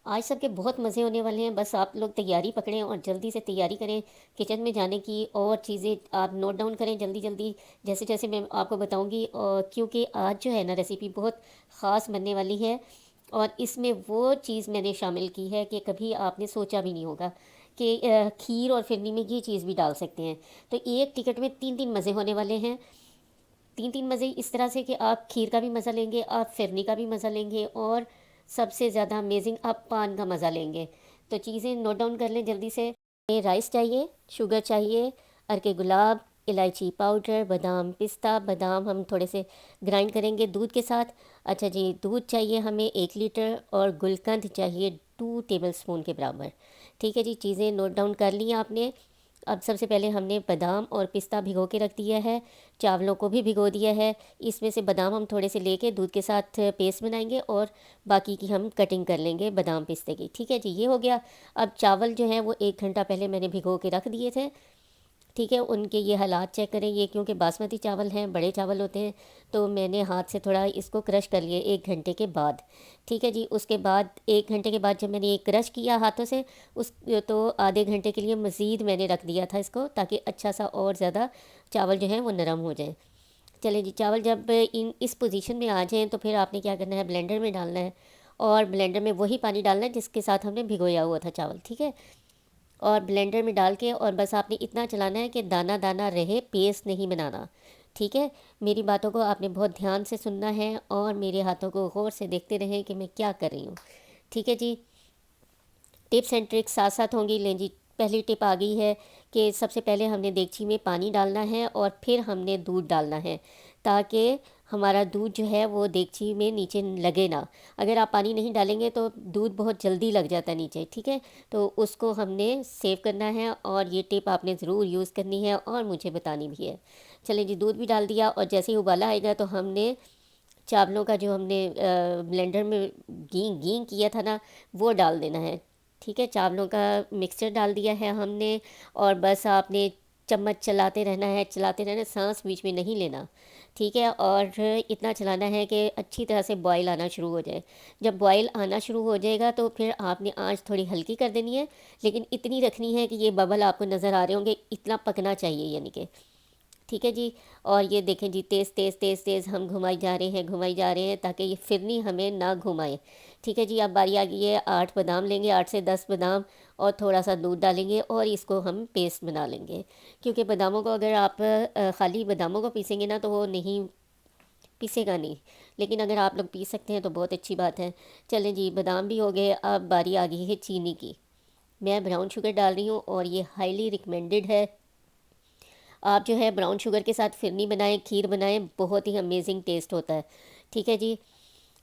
आज सबके बहुत मज़े होने वाले हैं। बस आप लोग तैयारी पकड़ें और जल्दी से तैयारी करें किचन में जाने की, और चीज़ें आप नोट डाउन करें जल्दी जल्दी, जैसे जैसे मैं आपको बताऊंगी। और क्योंकि आज जो है ना रेसिपी बहुत ख़ास बनने वाली है, और इसमें वो चीज़ मैंने शामिल की है कि कभी आपने सोचा भी नहीं होगा कि खीर और फिरनी में ये चीज़ भी डाल सकते हैं। तो एक टिकट में तीन तीन मज़े होने वाले हैं। तीन तीन मज़े इस तरह से कि आप खीर का भी मज़ा लेंगे, आप फिरनी का भी मज़ा लेंगे, और सबसे ज़्यादा अमेजिंग आप पान का मज़ा लेंगे। तो चीज़ें नोट डाउन कर लें जल्दी से। ये राइस चाहिए, शुगर चाहिए, अरके गुलाब, इलायची पाउडर, बादाम पिस्ता। बादाम हम थोड़े से ग्राइंड करेंगे दूध के साथ। अच्छा जी, दूध चाहिए हमें 1 लीटर, और गुलकंद चाहिए 2 टेबल स्पून के बराबर। ठीक है जी, चीज़ें नोट डाउन कर ली आपने। अब सबसे पहले हमने बादाम और पिस्ता भिगो के रख दिया है, चावलों को भी भिगो दिया है। इसमें से बादाम हम थोड़े से लेके दूध के साथ पेस्ट बनाएंगे, और बाकी की हम कटिंग कर लेंगे बादाम पिस्ते की। ठीक है जी, ये हो गया। अब चावल जो है वो 1 घंटा पहले मैंने भिगो के रख दिए थे। ठीक है, उनके ये हालात चेक करें। ये क्योंकि बासमती चावल हैं, बड़े चावल होते हैं, तो मैंने हाथ से थोड़ा इसको क्रश कर लिया 1 घंटे के बाद। ठीक है जी, उसके बाद 1 घंटे के बाद जब मैंने ये क्रश किया हाथों से, उस तो आधे घंटे के लिए मज़ीद मैंने रख दिया था इसको, ताकि अच्छा सा और ज़्यादा चावल जो है वो नरम हो जाए। चलें जी, चावल जब इस पोजीशन में आ जाएं तो फिर आपने क्या करना है, ब्लेंडर में डालना है, और ब्लेंडर में वही पानी डालना है जिसके साथ हमने भिगोया हुआ था चावल। ठीक है, और ब्लेंडर में डाल के, और बस आपने इतना चलाना है कि दाना दाना रहे, पेस्ट नहीं बनाना। ठीक है, मेरी बातों को आपने बहुत ध्यान से सुनना है, और मेरे हाथों को गौर से देखते रहें कि मैं क्या कर रही हूँ। ठीक है जी, टिप्स एंड ट्रिक्स साथ साथ होंगी। लें जी, पहली टिप आ गई है कि सबसे पहले हमने देगची में पानी डालना है, और फिर हमने दूध डालना है, ताकि हमारा दूध जो है वो देगची में नीचे लगे ना। अगर आप पानी नहीं डालेंगे तो दूध बहुत जल्दी लग जाता है नीचे। ठीक है, तो उसको हमने सेव करना है, और ये टिप आपने ज़रूर यूज़ करनी है और मुझे बतानी भी है। चलें जी, दूध भी डाल दिया, और जैसे ही उबाला आएगा तो हमने चावलों का जो हमने ब्लेंडर में गीं गीं किया था ना, वो डाल देना है। ठीक है, चावलों का मिक्सचर डाल दिया है हमने, और बस आपने चम्मच चलाते रहना है, चलाते रहना, सांस बीच में नहीं लेना। ठीक है, और इतना चलाना है कि अच्छी तरह से बॉईल आना शुरू हो जाए। जब बॉईल आना शुरू हो जाएगा तो फिर आपने आंच थोड़ी हल्की कर देनी है, लेकिन इतनी रखनी है कि ये बबल आपको नज़र आ रहे होंगे, इतना पकना चाहिए यानी कि। ठीक है जी, और ये देखें जी, तेज़ तेज़ तेज़ तेज़ हम घुमाई जा रहे हैं, घुमाई जा रहे हैं, ताकि ये फिरनी हमें ना घुमाए। ठीक है जी, अब बारी आ गई है, 8 बादाम लेंगे, 8 से 10 बादाम, और थोड़ा सा दूध डालेंगे, और इसको हम पेस्ट बना लेंगे। क्योंकि बादामों को अगर आप खाली बादामों को पीसेंगे ना तो वो नहीं पीसेगा नहीं, लेकिन अगर आप लोग पीस सकते हैं तो बहुत अच्छी बात है। चलें जी, बादाम भी हो गए। अब बारी आ गई है चीनी की। मैं ब्राउन शुगर डाल रही हूँ, और ये हाईली रिकमेंडेड है। आप जो है ब्राउन शुगर के साथ फिरनी बनाएं, खीर बनाएं, बहुत ही अमेजिंग टेस्ट होता है। ठीक है जी,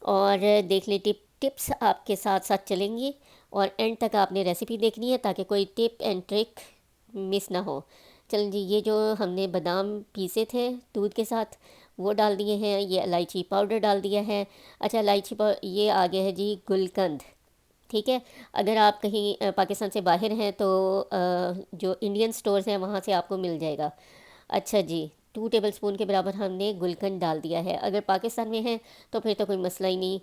और देख लें, टिप्स आपके साथ साथ चलेंगी, और एंड तक आपने रेसिपी देखनी है ताकि कोई टिप एंड ट्रिक मिस ना हो। चलें जी, ये जो हमने बादाम पीसे थे दूध के साथ, वो डाल दिए हैं। ये इलायची पाउडर डाल दिया है। अच्छा, इलायची पाउडर, ये आ गया है जी गुलकंद। ठीक है, अगर आप कहीं पाकिस्तान से बाहर हैं तो जो इंडियन स्टोर्स हैं वहाँ से आपको मिल जाएगा। अच्छा जी, 2 टेबल स्पून के बराबर हमने गुलकंद डाल दिया है। अगर पाकिस्तान में है तो फिर तो कोई मसला ही नहीं,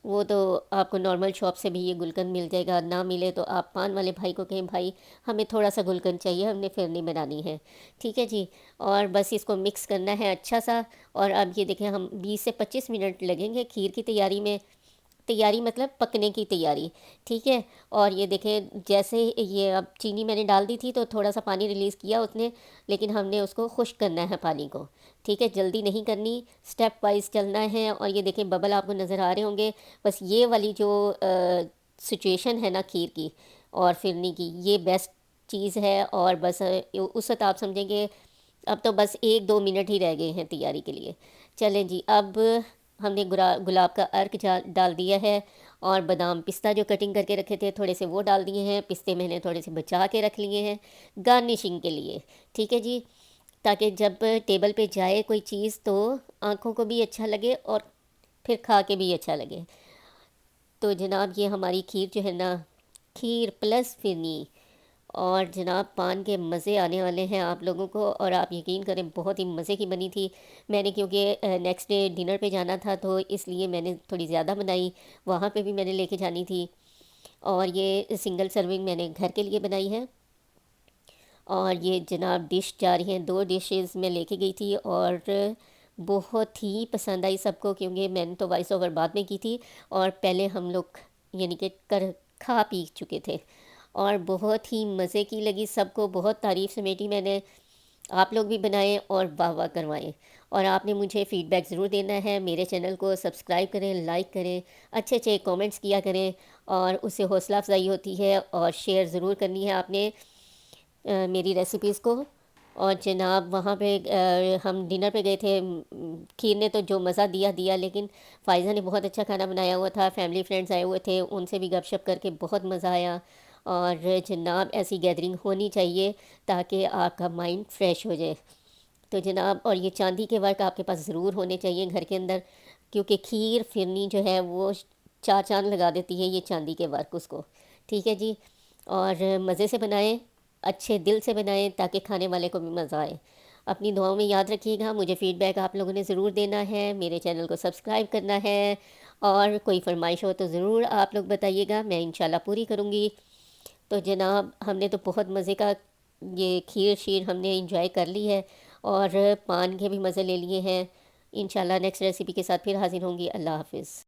वो तो आपको नॉर्मल शॉप से भी ये गुलकंद मिल जाएगा। ना मिले तो आप पान वाले भाई को कहें, भाई हमें थोड़ा सा गुलकंद चाहिए, हमने फिरनी बनानी है। ठीक है जी, और बस इसको मिक्स करना है अच्छा सा। और अब ये देखें, हम 20 से 25 मिनट लगेंगे खीर की तैयारी में। तैयारी मतलब पकने की तैयारी। ठीक है, और ये देखें, जैसे ये अब चीनी मैंने डाल दी थी तो थोड़ा सा पानी रिलीज़ किया उसने, लेकिन हमने उसको खुश्क करना है पानी को। ठीक है, जल्दी नहीं करनी, स्टेप वाइज चलना है। और ये देखें, बबल आपको नज़र आ रहे होंगे। बस ये वाली जो सिचुएशन है ना खीर की और फिरनी की, ये बेस्ट चीज़ है। और बस उस वक्त आप समझेंगे अब तो बस 1-2 मिनट ही रह गए हैं तैयारी के लिए। चलें जी, अब हमने गुलाब का अर्क डाल दिया है, और बादाम पिस्ता जो कटिंग करके रखे थे थोड़े से वो डाल दिए हैं। पिस्ते मैंने थोड़े से बचा के रख लिए हैं गार्निशिंग के लिए। ठीक है जी, ताकि जब टेबल पे जाए कोई चीज़ तो आँखों को भी अच्छा लगे, और फिर खा के भी अच्छा लगे। तो जनाब, ये हमारी खीर जो है ना, खीर प्लस फिरनी, और जनाब पान के मज़े आने वाले हैं आप लोगों को। और आप यकीन करें, बहुत ही मज़े की बनी थी। मैंने क्योंकि नेक्स्ट डे डिनर पे जाना था तो इसलिए मैंने थोड़ी ज़्यादा बनाई, वहाँ पे भी मैंने लेके जानी थी। और ये सिंगल सर्विंग मैंने घर के लिए बनाई है। और ये जनाब डिश जा रही हैं, 2 डिशेस मैं लेके गई थी और बहुत ही पसंद आई सबको, क्योंकि मैंने तो वॉइस ओवर बाद में की थी और पहले हम लोग यानी कि कर खा पी चुके थे। और बहुत ही मज़े की लगी सबको, बहुत तारीफ़ समेटी मैंने। आप लोग भी बनाएं और वाह वाह करवाएं। और आपने मुझे फ़ीडबैक ज़रूर देना है। मेरे चैनल को सब्सक्राइब करें, लाइक करें, अच्छे अच्छे कमेंट्स किया करें, और उससे हौसला अफजाई होती है। और शेयर ज़रूर करनी है आपने मेरी रेसिपीज़ को। और जनाब वहाँ पे हम डिनर पे गए थे। खीर ने तो जो मज़ा दिया दिया, लेकिन फ़ायज़ा ने बहुत अच्छा खाना बनाया हुआ था। फैमिली फ्रेंड्स आए हुए थे, उनसे भी गपशप करके बहुत मज़ा आया। और जनाब ऐसी गैदरिंग होनी चाहिए ताकि आपका माइंड फ्रेश हो जाए। तो जनाब, और ये चांदी के वर्क आपके पास ज़रूर होने चाहिए घर के अंदर, क्योंकि खीर फिरनी जो है वो चार चांद लगा देती है ये चांदी के वर्क उसको। ठीक है जी। और मज़े से बनाएं, अच्छे दिल से बनाएं, ताकि खाने वाले को भी मज़ा आए। अपनी दुआओं में याद रखिएगा। मुझे फ़ीडबैक आप लोगों ने ज़रूर देना है, मेरे चैनल को सब्सक्राइब करना है, और कोई फरमाइश हो तो ज़रूर आप लोग बताइएगा, मैं इंशाल्लाह पूरी करूँगी। तो जनाब हमने तो बहुत मज़े का ये खीर शीर हमने इंजॉय कर ली है, और पान के भी मज़े ले लिए हैं। इंशाल्लाह नेक्स्ट रेसिपी के साथ फिर हाज़िर होंगी। अल्लाह हाफ़िज़।